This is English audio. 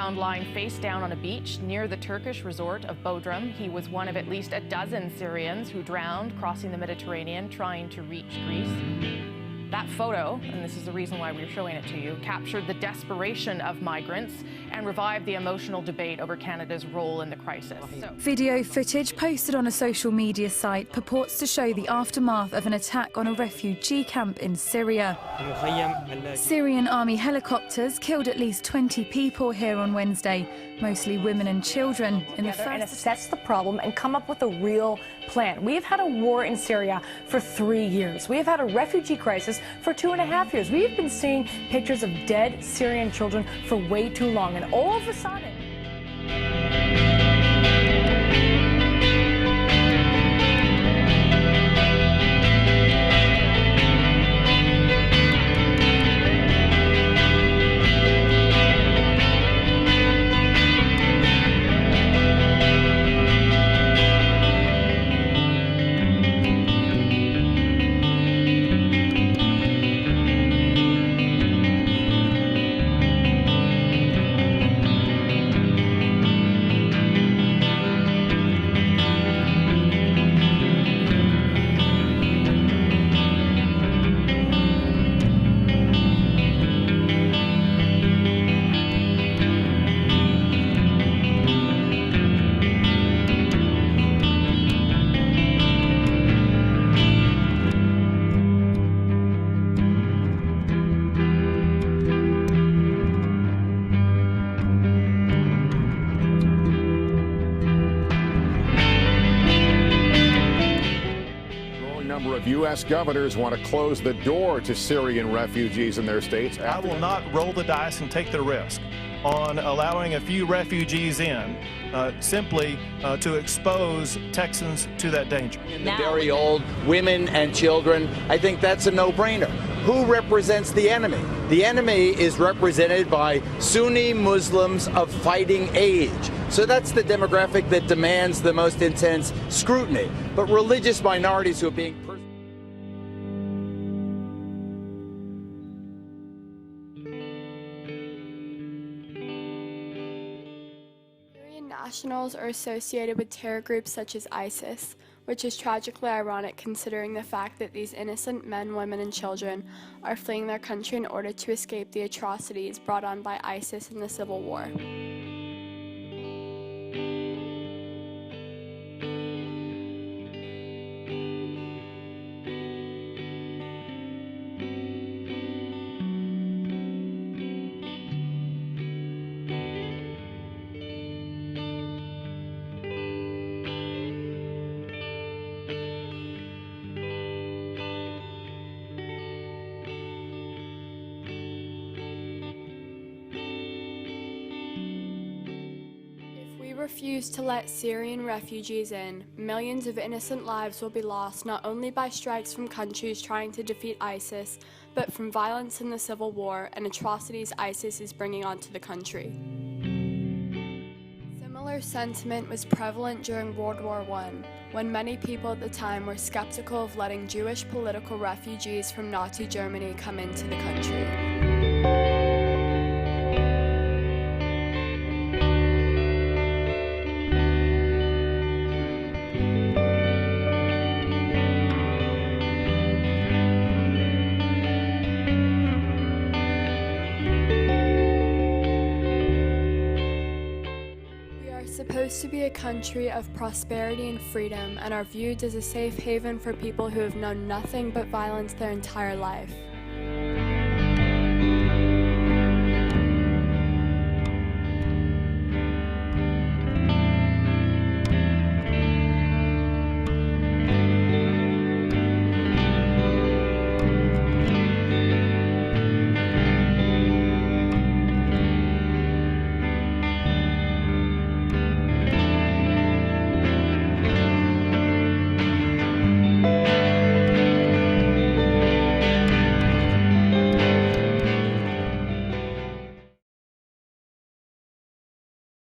found lying face down on a beach near the Turkish resort of Bodrum. He was one of at least a dozen Syrians who drowned crossing the Mediterranean trying to reach Greece. That photo, and this is the reason why we're showing it to you, captured the desperation of migrants and revived the emotional debate over Canada's role in the crisis. Video footage posted on a social media site purports to show the aftermath of an attack on a refugee camp in Syria. Syrian army helicopters killed at least 20 people here on Wednesday, mostly women and children, in the first... and assess the problem and come up with a real plan. We've had a war in Syria for 3 years. We have had a refugee crisis for 2.5 years. We've been seeing pictures of dead Syrian children for way too long, and all of a sudden... Of U.S. governors want to close the door to Syrian refugees in their states. I will not roll the dice and take the risk on allowing a few refugees in simply to expose Texans to that danger. The very old, women and children, I think that's a no-brainer. Who represents the enemy? The enemy is represented by Sunni Muslims of fighting age. So that's the demographic that demands the most intense scrutiny. But religious minorities who are being persecuted. Syrian nationals are associated with terror groups such as ISIS, which is tragically ironic considering the fact that these innocent men, women, and children are fleeing their country in order to escape the atrocities brought on by ISIS in the civil war. Refuse to let Syrian refugees in, millions of innocent lives will be lost not only by strikes from countries trying to defeat ISIS, but from violence in the civil war and atrocities ISIS is bringing onto the country. Similar sentiment was prevalent during World War I, when many people at the time were skeptical of letting Jewish political refugees from Nazi Germany come into the country. Supposed to be a country of prosperity and freedom and are viewed as a safe haven for people who have known nothing but violence their entire life.